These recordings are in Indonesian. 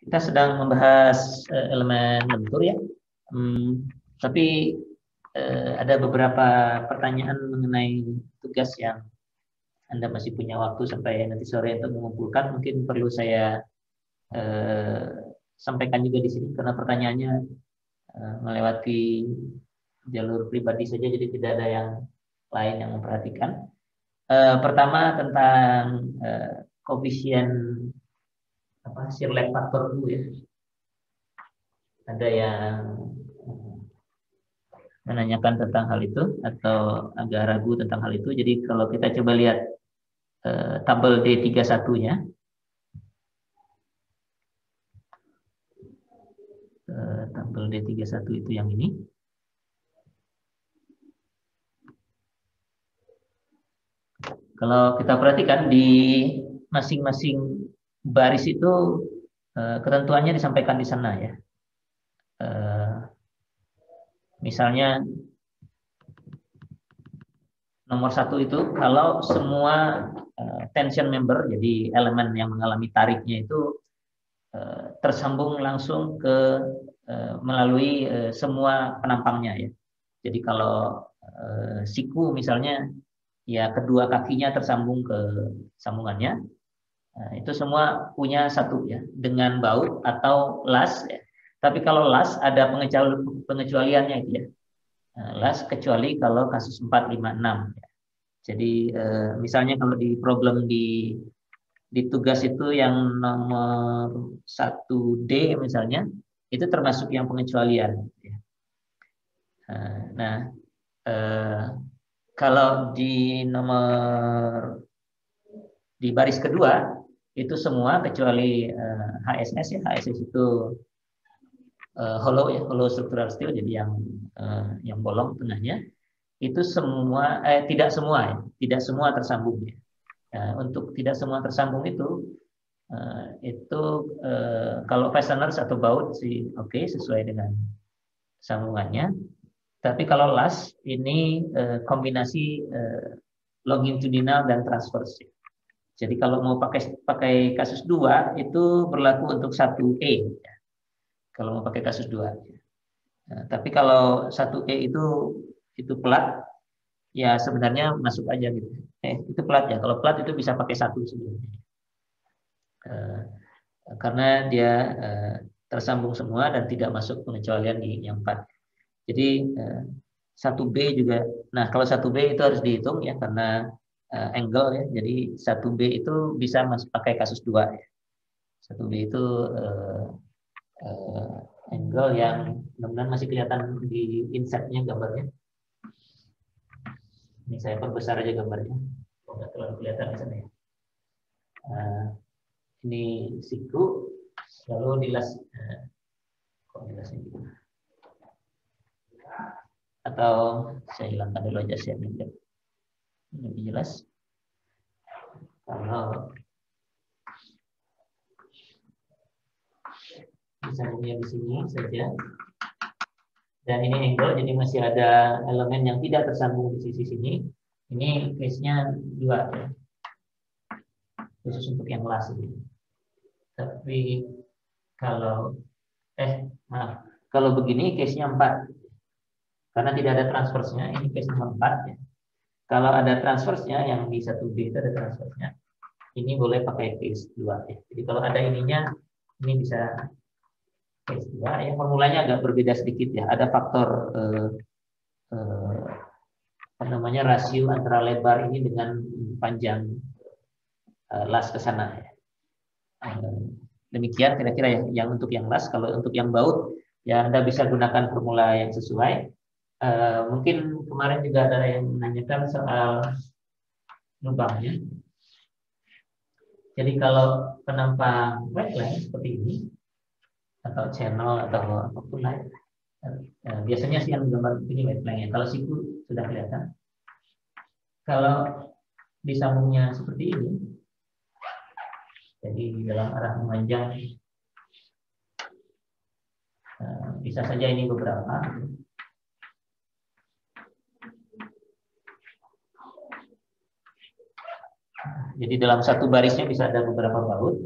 Kita sedang membahas elemen lentur ya. Tapi ada beberapa pertanyaan mengenai tugas yang Anda masih punya waktu sampai nanti sore untuk mengumpulkan. Mungkin perlu saya sampaikan juga di sini karena pertanyaannya melewati jalur pribadi saja, jadi tidak ada yang lain yang memperhatikan. Pertama tentang koefisien Shirley faktor dulu ya. Ada yang menanyakan tentang hal itu atau agak ragu tentang hal itu. Jadi kalau kita coba lihat tabel D31-nya. Tabel D31 itu yang ini. Kalau kita perhatikan di masing-masing baris itu ketentuannya disampaikan di sana ya. Misalnya nomor 1 itu kalau semua tension member, jadi elemen yang mengalami tariknya itu tersambung langsung ke melalui semua penampangnya ya. Jadi kalau siku misalnya ya kedua kakinya tersambung ke sambungannya, itu semua punya satu ya dengan baut atau las ya. Tapi kalau las ada pengecualiannya itu ya. Las kecuali kalau kasus 4, 5, 6 ya. Jadi misalnya kalau di problem di tugas itu yang nomor 1D misalnya itu termasuk yang pengecualian ya. Nah, kalau di baris kedua itu semua kecuali HSS ya. HSS itu hollow ya, hollow structural steel, jadi yang bolong tengahnya itu semua tidak semua ya, tidak semua tersambung ya. Untuk tidak semua tersambung itu kalau fasteners atau baut sih oke, sesuai dengan sambungannya. Tapi kalau las ini kombinasi longitudinal dan transverse. Jadi kalau mau pakai kasus 2 itu berlaku untuk 1E. Kalau mau pakai kasus 2. Tapi kalau 1E itu plat, ya sebenarnya masuk aja gitu. Itu plat ya. Kalau plat itu bisa pakai 1 sebenarnya. Karena dia tersambung semua dan tidak masuk pengecualian di yang 4. Jadi 1B juga. Nah, kalau 1B itu harus dihitung ya karena angle ya. Jadi 1B itu bisa pakai kasus 2 ya. 1B itu angle yang mudah-mudahan masih kelihatan di insetnya gambarnya. Ini saya perbesar aja gambarnya. Nggak terlalu kelihatan di sana ya. Ini siku, lalu dilas. Kok dilasnya gitu? Atau saya hilangkan dulu aja share-nya. Ini lebih jelas. Kalau disambungnya di sini saja. Dan ini angle, jadi masih ada elemen yang tidak tersambung di sisi sini. Ini case-nya 2 ya. Khusus untuk yang las ini. Tapi kalau kalau begini case-nya 4. Karena tidak ada transverse-nya, ini case nomor 4 ya. Kalau ada transverse-nya yang di 1B itu ada transverse-nya. Ini boleh pakai case 2 ya. Jadi kalau ada ininya, ini bisa case 2 ya. Formulanya agak berbeda sedikit ya. Ada faktor rasio antara lebar ini dengan panjang las ke sana ya. Demikian kira-kira ya yang untuk yang las. Kalau untuk yang baut ya Anda bisa gunakan formula yang sesuai. Mungkin kemarin juga ada yang menanyakan soal lubangnya. Jadi kalau penampang wetland seperti ini atau channel atau apapun lain, biasanya sih yang gambar ini wetlandnya. Kalau siku sudah kelihatan. Kalau disambungnya seperti ini, jadi dalam arah memanjang, bisa saja ini beberapa. Jadi dalam satu barisnya bisa ada beberapa baut.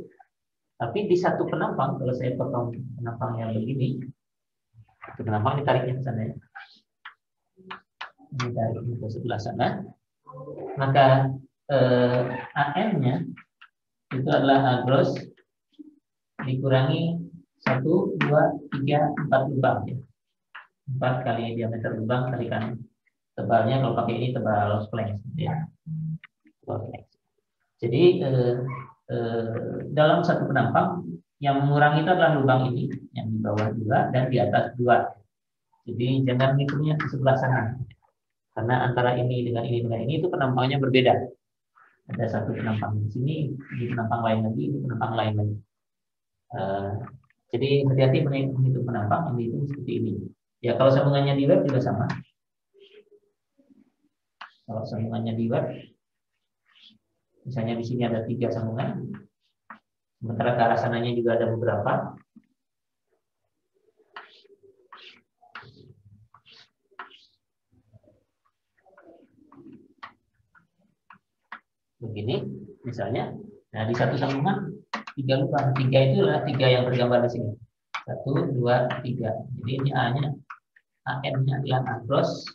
Tapi di satu penampang, kalau saya potong penampang yang begini, satu penampang ditariknya ke sana ya. Ditarik ke sebelah sana, maka AM-nya itu adalah A gross dikurangi 1, 2, 3, 4 lubang ya. 4 kali diameter lubang kalikan tebalnya, kalau pakai ini tebal flange ya. Jadi dalam satu penampang yang mengurangi itu adalah lubang ini yang di bawah 2 dan di atas 2. Jadi jangan ngitungnya ke sebelah sana. Karena antara ini dengan ini itu penampangnya berbeda. Ada satu penampang di sini, di penampang lain lagi, di penampang lain lagi. Jadi hati-hati menghitung penampang, yang dihitung seperti ini. Ya kalau sambungannya di web juga sama. Kalau sambungannya di web, misalnya di sini ada 3 sambungan, sementara ke arah sananya juga ada beberapa. Begini, misalnya, nah di satu sambungan 3 lubang, 3 itu adalah 3 yang tergambar di sini. 1, 2, 3. Jadi ini A-nya, AM-nya adalah A gross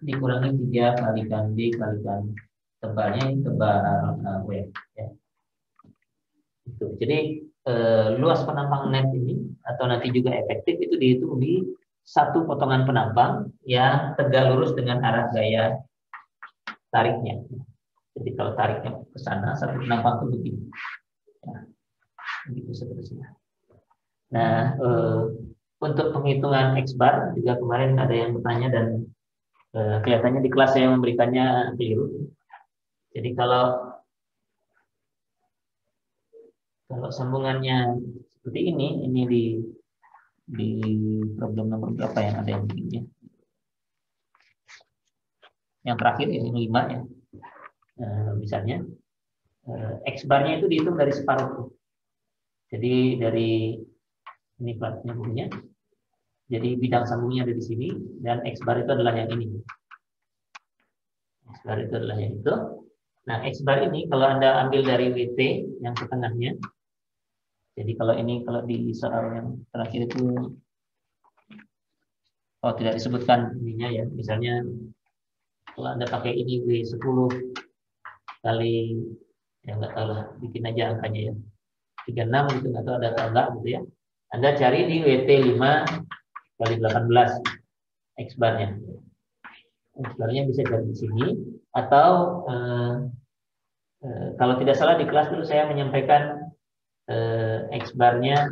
dikurangi 3 kalikan D kalikan tebalnya, ini tebal W ya. Itu. Jadi luas penampang net ini atau nanti juga efektif itu dihitung di satu potongan penampang yang tegak lurus dengan arah gaya tariknya. Jadi kalau tariknya ke sana, satu penampang itu begini. Ya, begitu seterusnya. Nah, untuk penghitungan X bar juga kemarin ada yang bertanya dan kelihatannya di kelas saya memberikannya keliru. Jadi kalau sambungannya seperti ini di problem nomor berapa yang ada yang begini? Yang terakhir ini 5 ya. Misalnya X barnya itu dihitung dari separuh. Jadi dari ini platnya bukunya. Jadi bidang sambungnya ada di sini dan X bar itu adalah yang ini. X bar itu adalah yang itu. Nah, X bar ini kalau Anda ambil dari WT yang setengahnya. Jadi kalau ini kalau di soal yang terakhir itu tidak disebutkan ininya ya. Misalnya kalau Anda pakai ini W10 kali ya nggak tahu lah, bikin aja angkanya ya 36 gitu, nggak tahu ada atau enggak gitu ya. Anda cari di WT 5 kali 18 X barnya. X barnya bisa cari di sini atau kalau tidak salah di kelas dulu saya menyampaikan X barnya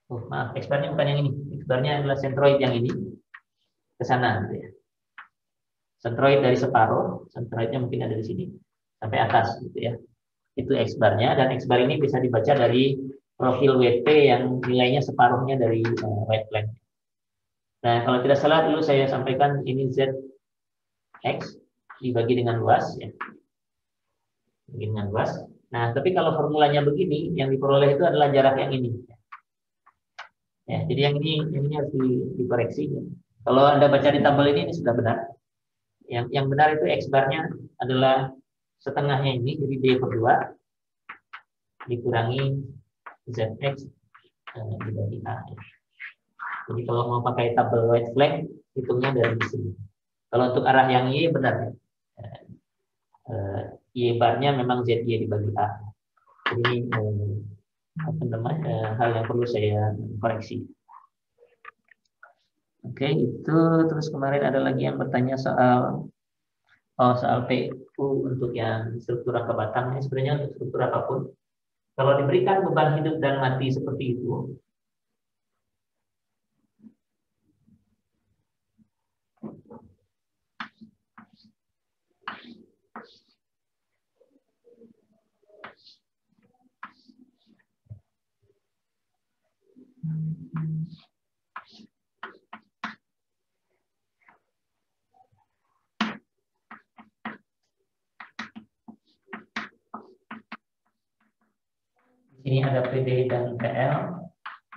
maaf, X barnya bukan yang ini. X barnya adalah centroid yang ini ke sana gitu ya. Centroid dari separuh, centroidnya mungkin ada di sini sampai atas gitu ya. Itu X barnya dan X bar ini bisa dibaca dari profil WT yang nilainya separuhnya dari right length. Nah, kalau tidak salah dulu saya sampaikan ini ZX dibagi dengan luas ya. Dibagi dengan luas. Nah, tapi kalau formulanya begini, yang diperoleh itu adalah jarak yang ini. Ya, jadi yang ini harus dikoreksi. Ya. Kalau Anda baca di tabel ini sudah benar. Yang benar itu X barnya adalah setengahnya ini, jadi D per 2 dikurangi ZX dibagi A. Jadi kalau mau pakai tabel white flag, hitungnya dari sini. Kalau untuk arah yang Y benar. Y barnya memang ZY dibagi A. Jadi hal yang perlu saya koreksi. Oke, itu terus kemarin ada lagi yang bertanya soal PU untuk yang struktur rangka batang. Ini sebenarnya untuk struktur apapun. Kalau diberikan beban hidup dan mati seperti itu, di sini ada PD dan PL,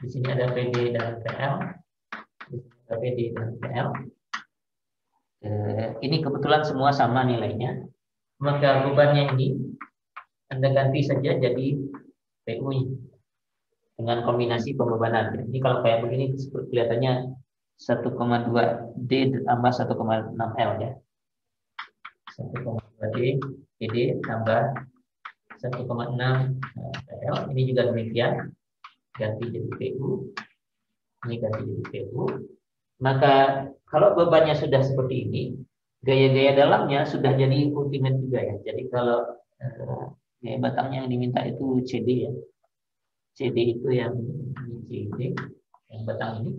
di sini ada PD dan PL, di sini ada PD dan PL. Ini kebetulan semua sama nilainya. maka bebannya ini Anda ganti saja jadi PU dengan kombinasi pembebanan. Ini kalau kayak begini kelihatannya 1,2 D tambah 1,6 L ya. 1,2 D PD tambah 1,6 L. Ini juga demikian, ganti jadi PU. Ini ganti jadi PU. Maka kalau bebannya sudah seperti ini, gaya-gaya dalamnya sudah jadi ultimate juga ya. Jadi kalau gaya batangnya yang diminta itu CD ya. CD itu yang CD, yang batang ini.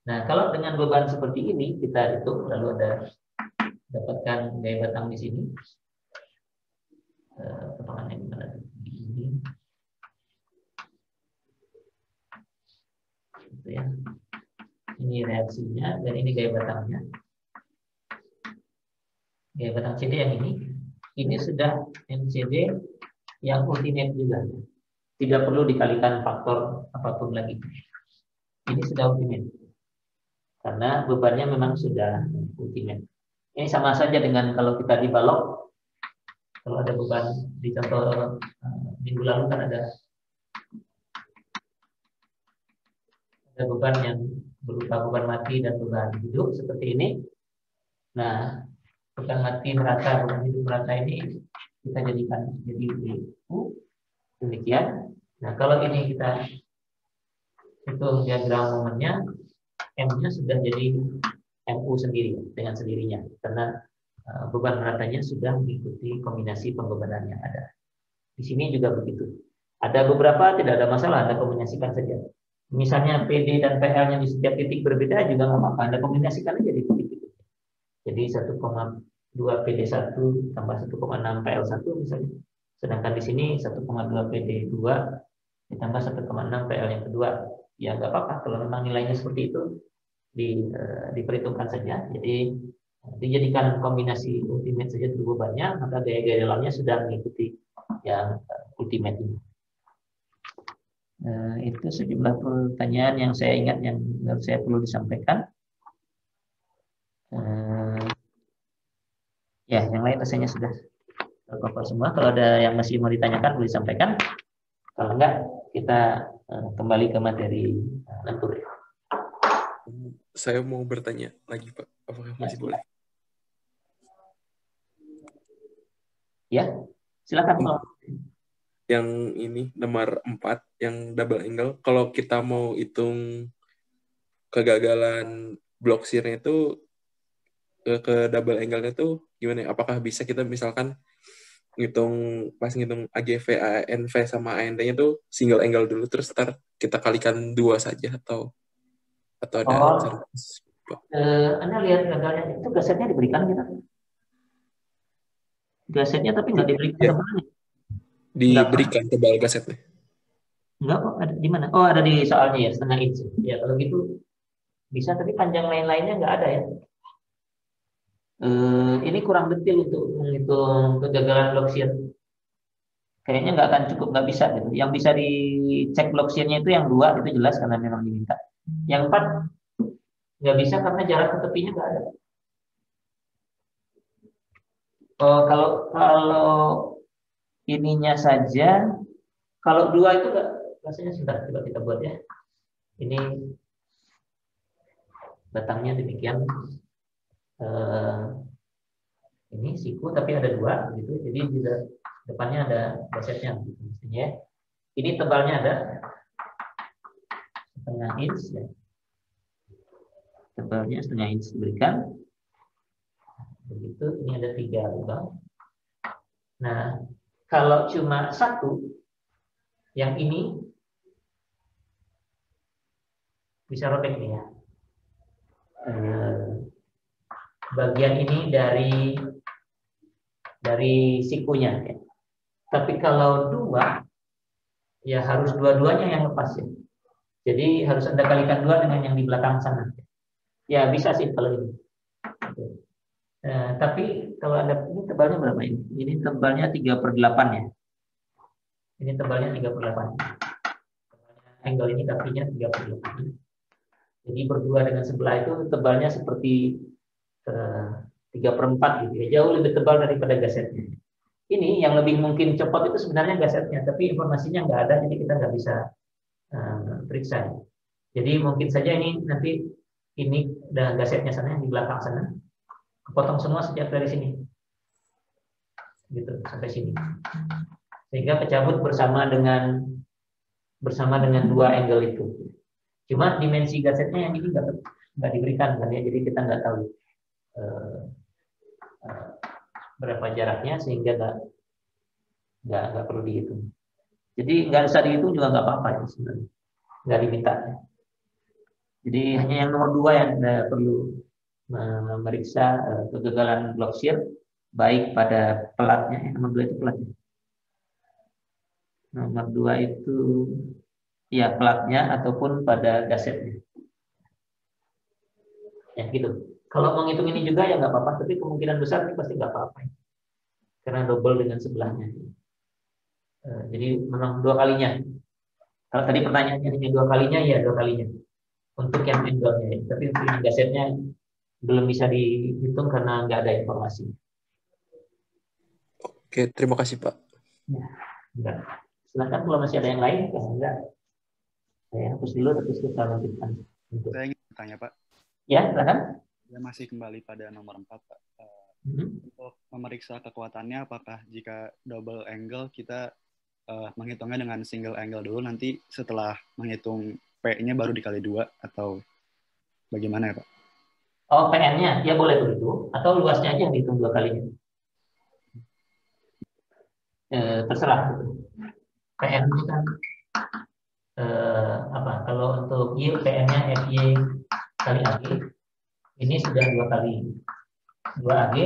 Nah, kalau dengan beban seperti ini kita hitung, lalu ada dapatkan gaya batang di sini. Potongannya gimana? Di ini. Gitu ya. Ini reaksinya dan ini gaya batangnya. Gaya batang CD yang ini sudah MCD yang ultimate juga. Tidak perlu dikalikan faktor apapun lagi. Ini sudah ultimate. Karena bebannya memang sudah ultimate. Ini sama saja dengan kalau kita dibalok. Kalau ada beban di contoh minggu lalu kan ada beban yang berupa beban mati dan beban hidup seperti ini. Nah, beban mati merata, beban hidup merata ini kita jadikan jadi U. Demikian. Nah, kalau ini kita hitung diagram momennya, M-nya sudah jadi MU sendiri dengan sendirinya karena beban meratanya sudah mengikuti kombinasi pembebanan yang ada. Di sini juga begitu. Ada beberapa tidak ada masalah, Anda kombinasikan saja. Misalnya PD dan PL-nya di setiap titik berbeda juga nggak apa-apa. Anda kombinasikan aja di titik-titik. Jadi 1,2 PD1 tambah 1,6 PL1 misalnya. Sedangkan di sini 1,2 PD2 ditambah 1,6 PL yang kedua. Ya nggak apa-apa kalau memang nilainya seperti itu diperhitungkan saja. Jadi dijadikan kombinasi ultimate saja dulu bebannya, maka gaya-gaya dalamnya sudah mengikuti yang ultimate ini. Itu sejumlah pertanyaan yang saya ingat yang menurut saya perlu disampaikan. Ya, yang lain rasanya sudah tercover semua. Kalau ada yang masih mau ditanyakan boleh disampaikan. Kalau enggak, kita kembali ke materi lentur. Saya mau bertanya lagi, Pak. Apakah masih boleh? Ya, silakan. Yang ini nomor 4, yang double angle. Kalau kita mau hitung kegagalan block shear-nya itu ke double angle-nya itu gimana? Apakah bisa kita misalkan ngitung AGV, ANV sama AND-nya tuh single angle dulu terus ntar kita kalikan 2 saja atau ada cara? Anda lihat gagalnya itu gasetnya diberikan kita. Gasetnya tapi nggak diberikan tebalnya. Diberikan tebal gasetnya. Enggak kok, ada di mana? Oh, ada di soalnya ya, setengah inch. Ya, kalau gitu bisa, tapi panjang lain-lainnya nggak ada ya. Ini kurang detail untuk menghitung kegagalan block shear. Kayaknya nggak akan cukup, nggak bisa gitu. Yang bisa dicek block shear-nya itu yang 2, itu jelas karena memang diminta. Yang 4 nggak bisa karena jarak ke tepinya nggak ada. Kalau ininya saja, kalau 2 itu nggak, rasanya sebentar, coba kita buat ya. Ini batangnya demikian. Ini siku tapi ada 2 gitu. Jadi di depannya ada gasetnya gitu mestinya. Ini tebalnya ada setengah inch ya. Tebalnya setengah inch diberikan. Begitu, ini ada 3 lubang. Nah, kalau cuma 1, yang ini bisa robek nih ya. Bagian ini dari sikunya ya. Tapi kalau 2 ya harus dua-duanya yang lepas ya. Jadi harus Anda kalikan 2 dengan yang di belakang sana. Ya bisa sih kalau ini. Tapi kalau Anda, ini tebalnya berapa ini? Ini tebalnya 3/8 ya. Ini tebalnya 3/8. Angle ini kakinya 3/8. Jadi berdua dengan sebelah itu tebalnya seperti 3/4 gitu ya. Jauh lebih tebal daripada gasetnya. ini yang lebih mungkin copot itu sebenarnya gasetnya, tapi informasinya nggak ada, jadi kita nggak bisa periksa. Jadi mungkin saja ini nanti ini dan gasetnya sana yang di belakang sana kepotong semua sejak dari sini, gitu sampai sini, sehingga kecabut bersama dengan dua angle itu. Cuma dimensi gasetnya yang ini nggak diberikan kan ya, jadi kita nggak tahu berapa jaraknya, sehingga nggak perlu dihitung. Jadi nggak usah dihitung juga nggak apa-apa ya sebenarnya, nggak diminta. Jadi hanya yang nomor 2 yang perlu memeriksa kegagalan block shear, baik pada pelatnya. Nomor 2 itu pelatnya. Nomor 2 itu ya pelatnya ataupun pada gasetnya. Ya gitu. Kalau mau ngitung ini juga ya nggak apa-apa, tapi kemungkinan besar ini pasti nggak apa-apa, karena double dengan sebelahnya. Jadi memang 2 kalinya. Kalau tadi pertanyaannya hanya 2 kalinya, ya 2 kalinya untuk yang angle-nya. Tapi untuk yang gasetnya belum bisa dihitung karena nggak ada informasi. Oke, terima kasih Pak. Ya, enggak. Silakan kalau masih ada yang lain, kalau enggak saya hapus dulu terus kita lanjutkan. Saya ingin bertanya Pak. Ya, silakan. Saya masih kembali pada nomor 4 Pak. Untuk memeriksa kekuatannya, apakah jika double angle kita menghitungnya dengan single angle dulu, nanti setelah menghitung P-nya baru dikali 2, atau bagaimana ya Pak? Oh, PN-nya ya boleh begitu, atau luasnya aja yang dihitung 2 kalinya. Terserah. PN itu kan apa? Kalau untuk Y, PN-nya FY kali AG, ini sudah 2 kali 2 AG,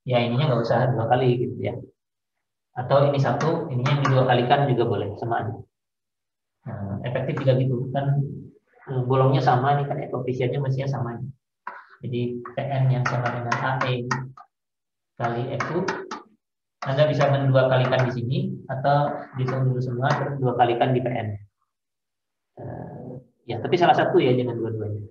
ya ininya nggak usah 2 kali gitu ya. Atau ini 1, ininya yang 2 kalikan juga boleh, sama aja. Efektif juga gitu kan, bolongnya sama nih kan, koefisiennya mestinya sama. Jadi PN yang sama dengan AE kali FU, Anda bisa men-2 kalikan di sini atau dihitung dulu semua terus 2 kalikan di PN. Ya, tapi salah satu ya, jangan dua-duanya.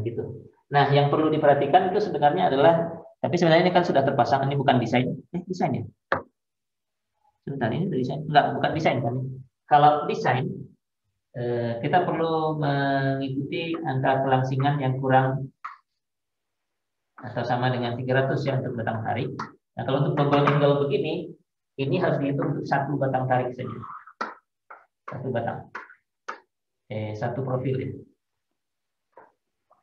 Gitu. Nah, yang perlu diperhatikan itu sebenarnya adalah, tapi sebenarnya ini kan sudah terpasang, ini bukan desain. Desain ya? Sebentar, ini desain? Enggak, bukan desain kan? Kalau desain, kita perlu mengikuti angka kelangsingan yang kurang atau sama dengan 300 ya untuk batang tarik. Nah, kalau untuk double angle begini, ini harus dihitung untuk 1 batang tarik saja. 1 batang. 1 profil ya.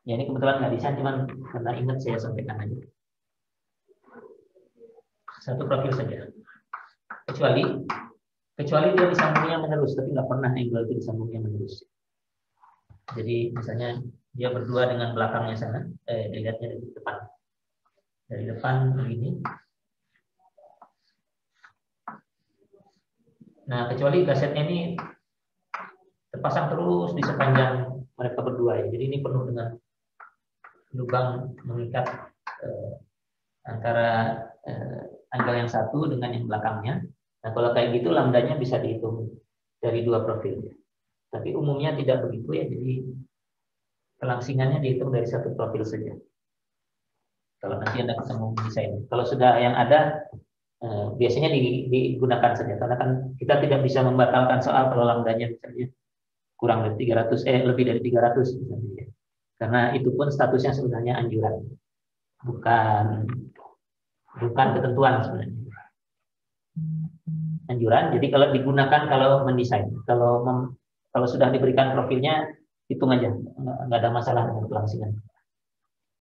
Ya ini kebetulan nggak desain, cuman karena ingat saya sampaikan aja. 1 profil saja. Kecuali dia disambungnya menerus, tapi nggak pernah angle itu disambungnya menerus. Jadi misalnya dia berdua dengan belakangnya sana, dilihatnya dari depan. Dari depan begini. Nah, kecuali gasetnya ini terpasang terus di sepanjang mereka berdua ya. Jadi ini penuh dengan lubang mengikat antara angle yang satu dengan yang belakangnya. Nah, kalau kayak gitu lambdanya bisa dihitung dari 2 profil. Tapi umumnya tidak begitu ya. Jadi kelangsingannya dihitung dari 1 profil saja. Kalau nanti Anda ketemu desain. Kalau sudah yang ada, biasanya digunakan saja. Karena kan kita tidak bisa membatalkan soal kalau lambdanya misalnya kurang dari 300, lebih dari 300 misalnya. Karena itu pun statusnya sebenarnya anjuran. Bukan ketentuan sebenarnya. Anjuran. Jadi kalau digunakan kalau mendesain. Kalau sudah diberikan profilnya, hitung aja. Nggak ada masalah dengan kelangsingan.